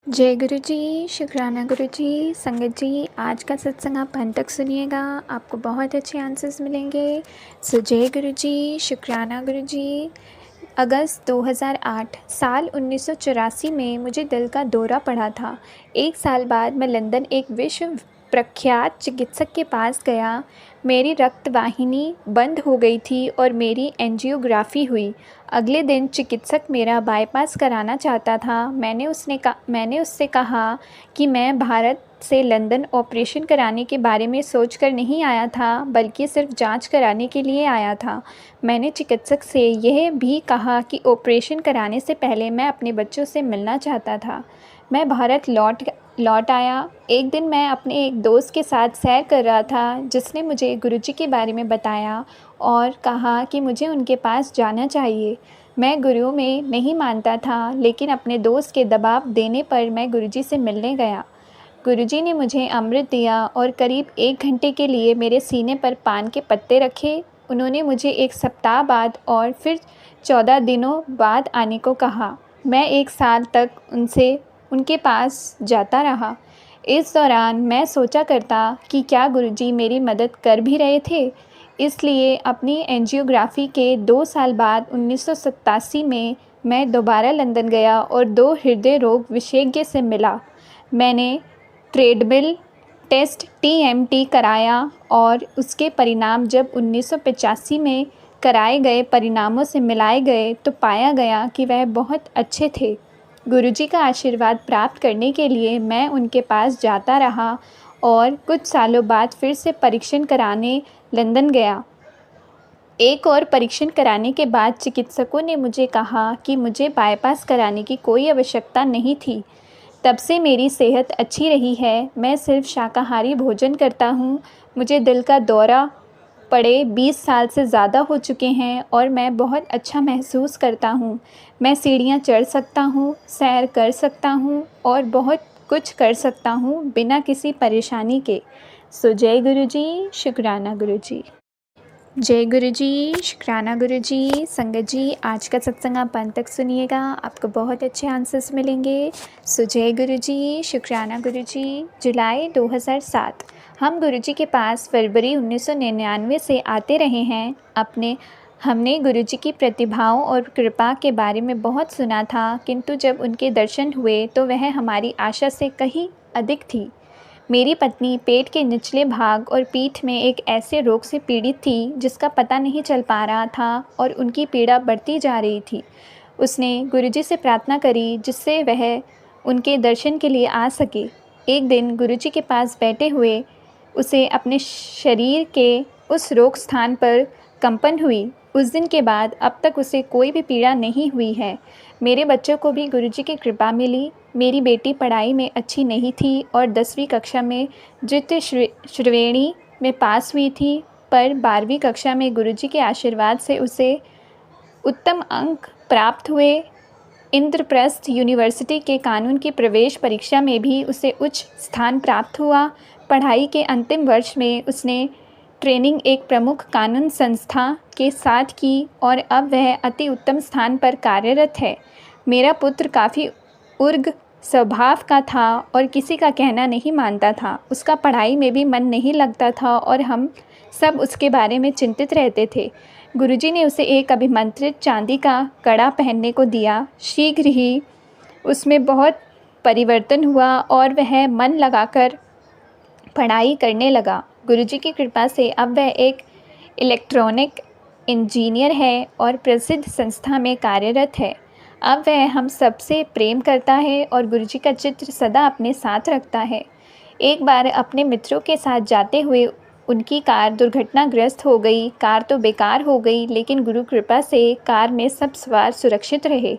जय गुरु जी, शुक्राना गुरु जी। संगत जी, आज का सत्संग आप अंत तक सुनिएगा, आपको बहुत अच्छे आंसर्स मिलेंगे। सो जय गुरु जी, शुक्राना गुरु जी। अगस्त 2008 साल 1984 में मुझे दिल का दौरा पड़ा था। एक साल बाद मैं लंदन एक विश्व प्रख्यात चिकित्सक के पास गया। मेरी रक्त वाहिनी बंद हो गई थी और मेरी एंजियोग्राफी हुई। अगले दिन चिकित्सक मेरा बाईपास कराना चाहता था। मैंने उससे कहा कि मैं भारत से लंदन ऑपरेशन कराने के बारे में सोचकर नहीं आया था, बल्कि सिर्फ जांच कराने के लिए आया था। मैंने चिकित्सक से यह भी कहा कि ऑपरेशन कराने से पहले मैं अपने बच्चों से मिलना चाहता था। मैं भारत लौट आया। एक दिन मैं अपने एक दोस्त के साथ सैर कर रहा था, जिसने मुझे गुरुजी के बारे में बताया और कहा कि मुझे उनके पास जाना चाहिए। मैं गुरुओं में नहीं मानता था, लेकिन अपने दोस्त के दबाव देने पर मैं गुरुजी से मिलने गया। गुरुजी ने मुझे अमृत दिया और करीब 1 घंटे के लिए मेरे सीने पर पान के पत्ते रखे। उन्होंने मुझे 1 सप्ताह बाद और फिर 14 दिनों बाद आने को कहा। मैं 1 साल तक उनके पास जाता रहा। इस दौरान मैं सोचा करता कि क्या गुरुजी मेरी मदद कर भी रहे थे। इसलिए अपनी एंजियोग्राफी के 2 साल बाद 1987 में मैं दोबारा लंदन गया और 2 हृदय रोग विशेषज्ञ से मिला। मैंने ट्रेडमिल टेस्ट टीएमटी कराया और उसके परिणाम जब 1985 में कराए गए परिणामों से मिलाए गए तो पाया गया कि वह बहुत अच्छे थे। गुरुजी का आशीर्वाद प्राप्त करने के लिए मैं उनके पास जाता रहा और कुछ सालों बाद फिर से परीक्षण कराने लंदन गया। एक और परीक्षण कराने के बाद चिकित्सकों ने मुझे कहा कि मुझे बाईपास कराने की कोई आवश्यकता नहीं थी। तब से मेरी सेहत अच्छी रही है। मैं सिर्फ शाकाहारी भोजन करता हूँ। मुझे दिल का दौरा पड़े 20 साल से ज़्यादा हो चुके हैं और मैं बहुत अच्छा महसूस करता हूँ। मैं सीढ़ियाँ चढ़ सकता हूँ, सैर कर सकता हूँ और बहुत कुछ कर सकता हूँ बिना किसी परेशानी के। सो जय गुरु जी, शुक्राना गुरु जी। जय गुरु जी, शुक्राना गुरु जी। संगत जी, आज का सत्संग आप अंत तक सुनिएगा, आपको बहुत अच्छे आंसर्स मिलेंगे। सो जय गुरु जी, शुक्राना गुरु जी। जुलाई 2007 हम गुरु जी के पास फरवरी 1999 से आते रहे हैं। हमने गुरु जी की प्रतिभाओं और कृपा के बारे में बहुत सुना था, किंतु जब उनके दर्शन हुए तो वह हमारी आशा से कहीं अधिक थी। मेरी पत्नी पेट के निचले भाग और पीठ में एक ऐसे रोग से पीड़ित थी जिसका पता नहीं चल पा रहा था और उनकी पीड़ा बढ़ती जा रही थी। उसने गुरुजी से प्रार्थना करी जिससे वह उनके दर्शन के लिए आ सके। एक दिन गुरुजी के पास बैठे हुए उसे अपने शरीर के उस रोग स्थान पर कंपन हुई। उस दिन के बाद अब तक उसे कोई भी पीड़ा नहीं हुई है। मेरे बच्चों को भी गुरुजी की कृपा मिली। मेरी बेटी पढ़ाई में अच्छी नहीं थी और 10वीं कक्षा में द्वितीय श्रेणी में पास हुई थी, पर 12वीं कक्षा में गुरुजी के आशीर्वाद से उसे उत्तम अंक प्राप्त हुए। इंद्रप्रस्थ यूनिवर्सिटी के कानून की प्रवेश परीक्षा में भी उसे उच्च स्थान प्राप्त हुआ। पढ़ाई के अंतिम वर्ष में उसने ट्रेनिंग एक प्रमुख कानून संस्था के साथ की और अब वह अति उत्तम स्थान पर कार्यरत है। मेरा पुत्र काफ़ी उर्ग स्वभाव का था और किसी का कहना नहीं मानता था। उसका पढ़ाई में भी मन नहीं लगता था और हम सब उसके बारे में चिंतित रहते थे। गुरुजी ने उसे एक अभिमंत्रित चांदी का कड़ा पहनने को दिया। शीघ्र ही उसमें बहुत परिवर्तन हुआ और वह मन लगाकर पढ़ाई करने लगा। गुरुजी की कृपा से अब वह एक इलेक्ट्रॉनिक इंजीनियर है और प्रसिद्ध संस्था में कार्यरत है। अब वह हम सबसे प्रेम करता है और गुरुजी का चित्र सदा अपने साथ रखता है। एक बार अपने मित्रों के साथ जाते हुए उनकी कार दुर्घटनाग्रस्त हो गई। कार तो बेकार हो गई, लेकिन गुरु कृपा से कार में सब सवार सुरक्षित रहे।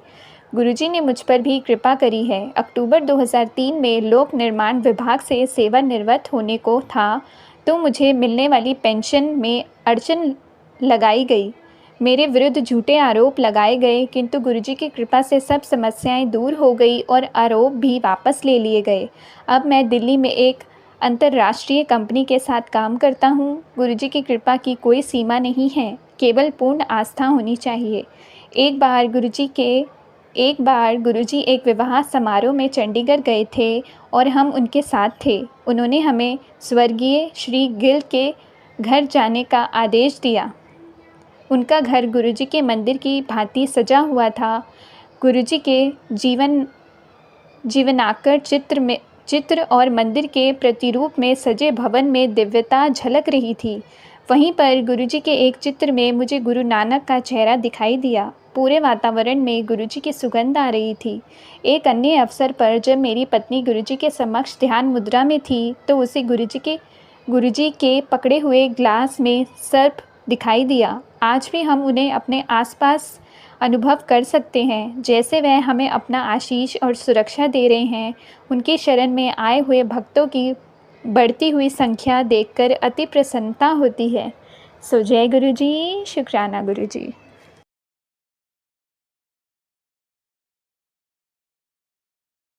गुरुजी ने मुझ पर भी कृपा करी है। अक्टूबर 2003 में लोक निर्माण विभाग से सेवानिवृत्त होने को था तो मुझे मिलने वाली पेंशन में अड़चन लगाई गई। मेरे विरुद्ध झूठे आरोप लगाए गए, किंतु गुरुजी की कृपा से सब समस्याएं दूर हो गई और आरोप भी वापस ले लिए गए। अब मैं दिल्ली में एक अंतर्राष्ट्रीय कंपनी के साथ काम करता हूँ। गुरुजी की कृपा की कोई सीमा नहीं है, केवल पूर्ण आस्था होनी चाहिए। एक बार गुरुजी के एक बार गुरुजी एक विवाह समारोह में चंडीगढ़ गए थे और हम उनके साथ थे। उन्होंने हमें स्वर्गीय श्री गिल के घर जाने का आदेश दिया। उनका घर गुरुजी के मंदिर की भांति सजा हुआ था। गुरुजी के जीवनाकर चित्र और मंदिर के प्रतिरूप में सजे भवन में दिव्यता झलक रही थी। वहीं पर गुरुजी के एक चित्र में मुझे गुरु नानक का चेहरा दिखाई दिया। पूरे वातावरण में गुरुजी की सुगंध आ रही थी। एक अन्य अवसर पर जब मेरी पत्नी गुरुजी के समक्ष ध्यान मुद्रा में थी तो उसे गुरुजी के पकड़े हुए ग्लास में सर्प दिखाई दिया। आज भी हम उन्हें अपने आसपास अनुभव कर सकते हैं, जैसे वह हमें अपना आशीष और सुरक्षा दे रहे हैं। उनकी शरण में आए हुए भक्तों की बढ़ती हुई संख्या देखकर अति प्रसन्नता होती है। जय गुरु जी, शुक्राना गुरु जी।